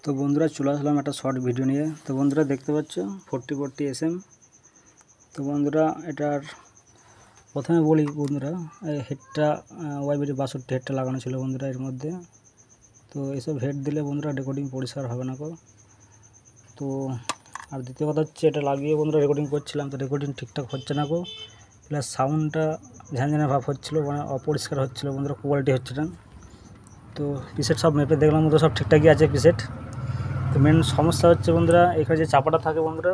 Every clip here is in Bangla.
তো বন্ধুরা চলে আসলাম একটা শর্ট ভিডিও নিয়ে। তো বন্ধুরা দেখতে পাচ্ছ 4040 SM। তো বন্ধুরা এটার প্রথমে বলি বন্ধুরা, এই হেডটা YBD 62 হেডটা লাগানো ছিল বন্ধুরা এর মধ্যে। তো এসব হেড দিলে বন্ধুরা রেকর্ডিং পরিষ্কার হবে না গো। তো আর দ্বিতীয় কথা হচ্ছে, এটা লাগিয়ে বন্ধুরা রেকর্ডিং করছিলাম, তো রেকর্ডিং ঠিকঠাক হচ্ছে না গো। প্লাস সাউন্ডটা ঝাঁঝানা ভাব হচ্ছিলো, মানে অপরিষ্কার হচ্ছিলো বন্ধুরা, কোয়ালিটি হচ্ছে না। তো পিসেট সব মেপে দেখলাম বন্ধুরা সব ঠিকঠাকই আছে পিসেট। তো মেন সমস্যা হচ্ছে বন্ধুরা, এখানে যে চাপাটা থাকে বন্ধুরা,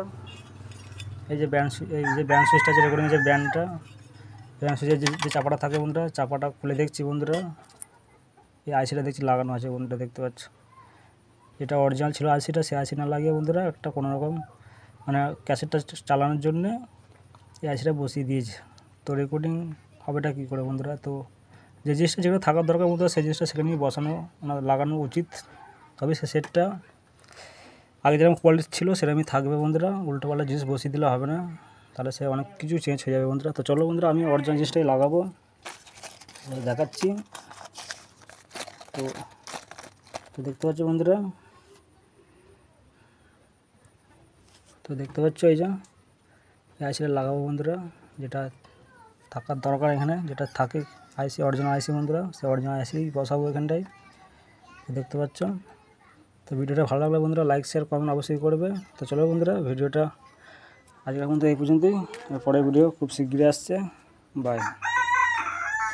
এই যে ব্যান্ড সুইচটা আছে, রেকর্ডিং যে ব্যান্ড সুইচের যে চাপাটা থাকে বন্ধুরা, চাপাটা খুলে দেখছি বন্ধুরা, এই আইসিটা দেখছি লাগানো আছে বন্ধুরা, দেখতে পাচ্ছ। যেটা অরিজিনাল ছিল আইসিটা, সেই আইসি না লাগিয়ে বন্ধুরা একটা কোনোরকম মানে ক্যাসেটটা চালানোর জন্য এই আইসিটা বসিয়ে দিয়েছে। তো রেকর্ডিং হবেটা কী করে বন্ধুরা? তো যে জিনিসটা যেগুলো থাকার দরকার বন্ধুরা, সেই জিনিসটা সেখানেই বসানো লাগানো উচিত, তবে সে সেটটা আগে যেরকম কোয়ালিটি ছিল সেরকমই থাকবে বন্ধুরা। উল্টোপাল্টা জিনিস বসিয়ে দিলে হবে না, তাহলে সে অনেক কিছু চেঞ্জ হয়ে যাবে বন্ধুরা। তো চলো বন্ধুরা, আমি অরিজিনাল জিনিসটাই লাগাবো, দেখাচ্ছি। তো দেখতে পাচ্ছ বন্ধুরা, তো দেখতে পাচ্ছ এই যে আইসিটা লাগাবো বন্ধুরা, যেটা থাকার দরকার এখানে, যেটা থাকে আইসি, অরিজিনাল আইসি বন্ধুরা, সেই অরিজিনাল আইসি বসাবো এখানটায়, দেখতে পাচ্ছ। তো ভিডিওটা ভালো লাগলে বন্ধুরা লাইক শেয়ার কমেন্ট অবশ্যই করবে। তো চলো বন্ধুরা, ভিডিওটা আজকে এখন তো এই পর্যন্তই, পরের ভিডিও খুব শিগগিরই আসছে। বাই।